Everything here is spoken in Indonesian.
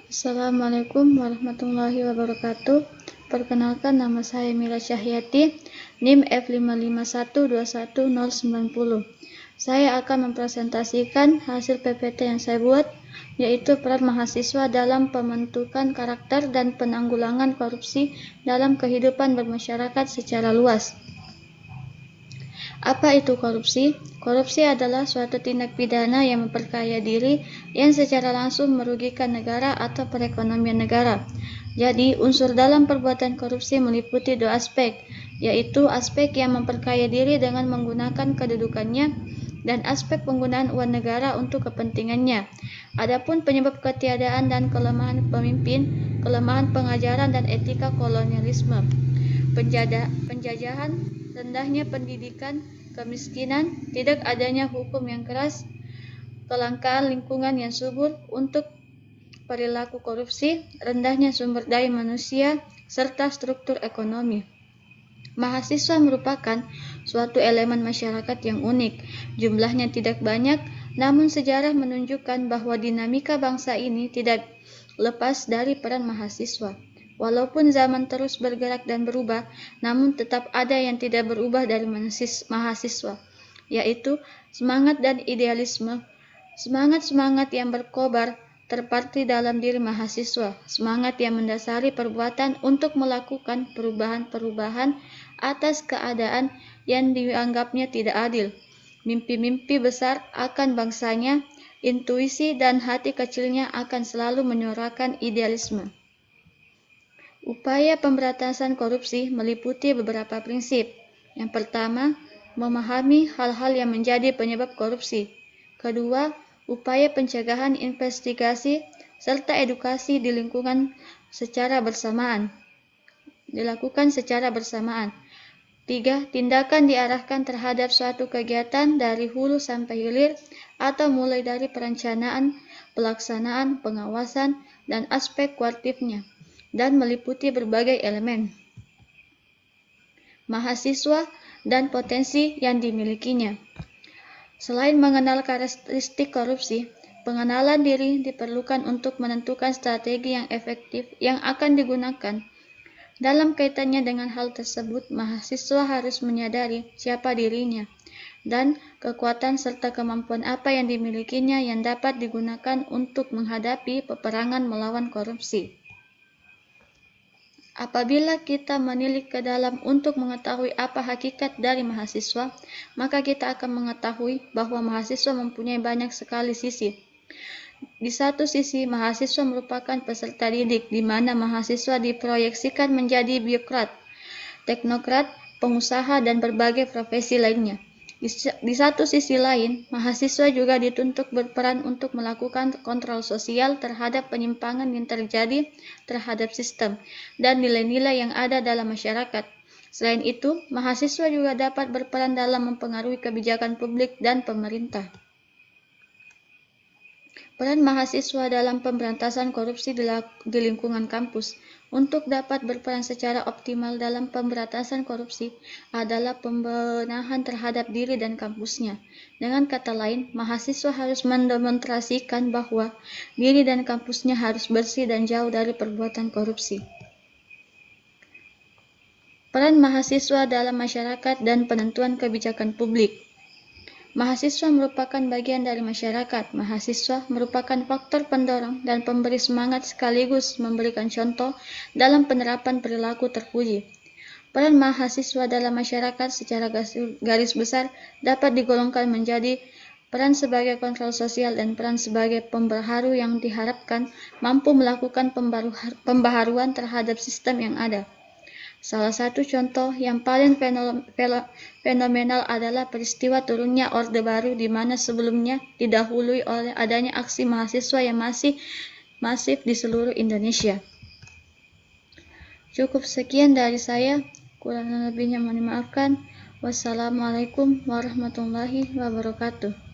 Assalamualaikum warahmatullahi wabarakatuh. Perkenalkan, nama saya Mila Cahyati, NIM F551211090. Saya akan mempresentasikan hasil PPT yang saya buat, yaitu peran mahasiswa dalam pembentukan karakter dan penanggulangan korupsi dalam kehidupan bermasyarakat secara luas. Apa itu korupsi? Korupsi adalah suatu tindak pidana yang memperkaya diri yang secara langsung merugikan negara atau perekonomian negara. Jadi, unsur dalam perbuatan korupsi meliputi dua aspek, yaitu aspek yang memperkaya diri dengan menggunakan kedudukannya dan aspek penggunaan uang negara untuk kepentingannya. Adapun penyebab ketiadaan dan kelemahan pemimpin, kelemahan pengajaran dan etika kolonialisme, penjajahan, rendahnya pendidikan, kemiskinan, tidak adanya hukum yang keras, kelangkaan lingkungan yang subur untuk perilaku korupsi, rendahnya sumber daya manusia, serta struktur ekonomi. Mahasiswa merupakan suatu elemen masyarakat yang unik. Jumlahnya tidak banyak, namun sejarah menunjukkan bahwa dinamika bangsa ini tidak lepas dari peran mahasiswa. Walaupun zaman terus bergerak dan berubah, namun tetap ada yang tidak berubah dari mahasiswa, yaitu semangat dan idealisme. Semangat-semangat yang berkobar terparti dalam diri mahasiswa, semangat yang mendasari perbuatan untuk melakukan perubahan-perubahan atas keadaan yang dianggapnya tidak adil, mimpi-mimpi besar akan bangsanya, intuisi dan hati kecilnya akan selalu menyuarakan idealisme. Upaya pemberantasan korupsi meliputi beberapa prinsip. Yang pertama, memahami hal-hal yang menjadi penyebab korupsi. Kedua, upaya pencegahan, investigasi, serta edukasi di lingkungan dilakukan secara bersamaan. Tiga, tindakan diarahkan terhadap suatu kegiatan dari hulu sampai hilir atau mulai dari perencanaan, pelaksanaan, pengawasan, dan aspek kualitatifnya, dan meliputi berbagai elemen mahasiswa dan potensi yang dimilikinya. Selain mengenal karakteristik korupsi, pengenalan diri diperlukan untuk menentukan strategi yang efektif yang akan digunakan. Dalam kaitannya dengan hal tersebut, mahasiswa harus menyadari siapa dirinya dan kekuatan serta kemampuan apa yang dimilikinya yang dapat digunakan untuk menghadapi peperangan melawan korupsi. Apabila kita menilik ke dalam untuk mengetahui apa hakikat dari mahasiswa, maka kita akan mengetahui bahwa mahasiswa mempunyai banyak sekali sisi. Di satu sisi, mahasiswa merupakan peserta didik, di mana mahasiswa diproyeksikan menjadi birokrat, teknokrat, pengusaha, dan berbagai profesi lainnya. Di satu sisi lain, mahasiswa juga dituntut berperan untuk melakukan kontrol sosial terhadap penyimpangan yang terjadi terhadap sistem dan nilai-nilai yang ada dalam masyarakat. Selain itu, mahasiswa juga dapat berperan dalam mempengaruhi kebijakan publik dan pemerintah. Peran mahasiswa dalam pemberantasan korupsi di lingkungan kampus. Untuk dapat berperan secara optimal dalam pemberantasan korupsi adalah pembenahan terhadap diri dan kampusnya. Dengan kata lain, mahasiswa harus mendemonstrasikan bahwa diri dan kampusnya harus bersih dan jauh dari perbuatan korupsi. Peran mahasiswa dalam masyarakat dan penentuan kebijakan publik. Mahasiswa merupakan bagian dari masyarakat. Mahasiswa merupakan faktor pendorong dan pemberi semangat sekaligus memberikan contoh dalam penerapan perilaku terpuji. Peran mahasiswa dalam masyarakat secara garis besar dapat digolongkan menjadi peran sebagai kontrol sosial dan peran sebagai pembaharu yang diharapkan mampu melakukan pembaharuan terhadap sistem yang ada. Salah satu contoh yang paling fenomenal adalah peristiwa turunnya Orde Baru di mana sebelumnya didahului oleh adanya aksi mahasiswa yang masif di seluruh Indonesia. Cukup sekian dari saya, kurang lebihnya mohon dimaafkan. Wassalamualaikum warahmatullahi wabarakatuh.